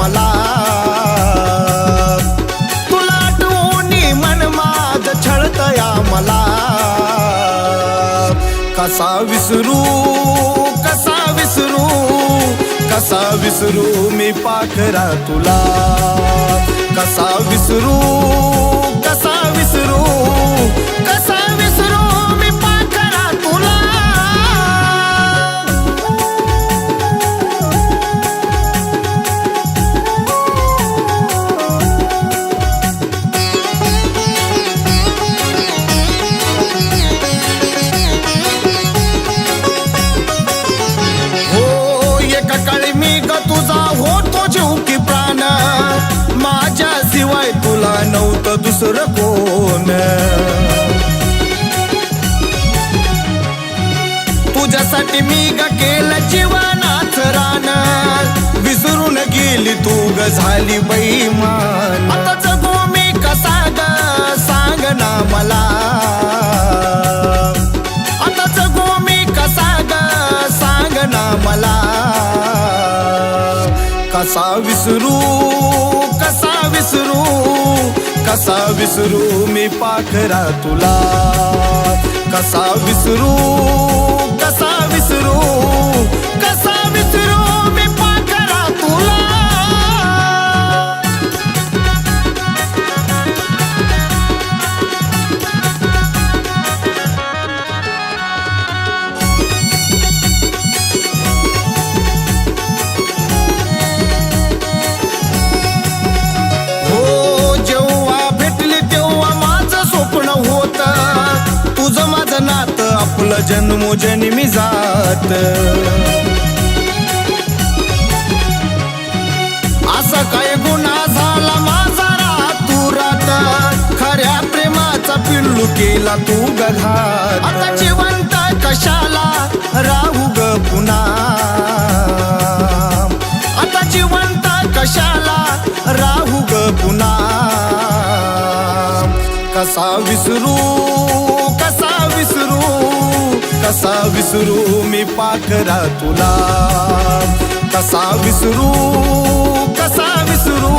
मला तुला आठवणी मन माझ छळतया मला कसा विसरू कसा विसरू कसा विसरू मी पाखरा तुला कसा विसरू कसा विसरू कसा विसरू मी पाखरा तुला तुझा होतो जीव की प्राण माझ्या शिवाय तुला नव्हतं दुसरं कोण तुझ्यासाठी मी ग केलं जीवनाच रान विसरून गेली तू ग झाली बेईमान आता जगू मी कसा ग सांग ना मला आता जगू मी कसा ग सांग ना मला कसा विसरू कसा विसरू कसा विसरू मी पाखरा तुला कसा विसरू कसा विसरू कसा विसरू मी पाखरा तुला तुझं माझं नातं आपलं जन्मोजन्मी जात असा काय गुन्हा झाला माझा रातुरात खऱ्या प्रेमाचा पिल्लू केला तू घात आता जिवंत कशाला राहू ग पुन्हा आता जिवंत कशाला राहू ग पुन्हा कसा विसरू कसा विसरू कसा विसरू मी पाखरा तुला कसा विसरू कसा विसरू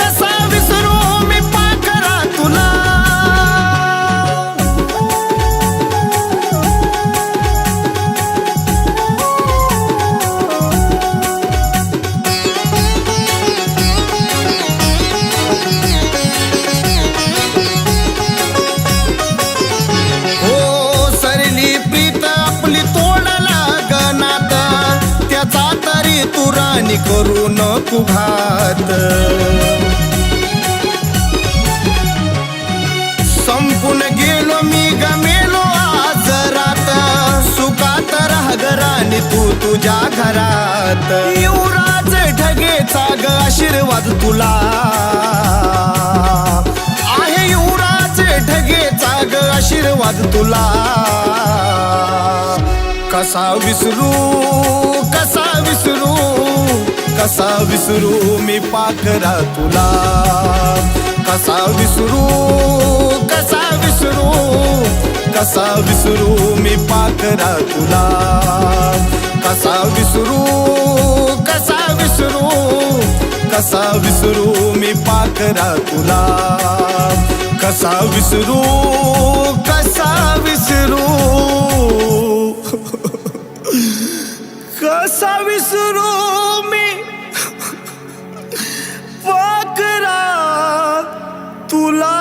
कसा विसरू मी पाखरा तुला तू राणी करू नको घात संपून गेलो मी गमेलो आज रात सुखात राह ग राणी तू तुझ्या घरात युवराज ढगेचा ग आशीर्वाद तुला आहे युवराज ढगेचा ग आशीर्वाद तुला कसा विसरू कसा विसरू कसा विसरू मी पाखरा तुला कसा विसरू कसा विसरू कसा विसरू मी पाखरा तुला कसा विसरू कसा विसरू कसा विसरू मी पाखरा तुला कसा विसरू कसा विसरू कसा विसरू मी पाखरा तुला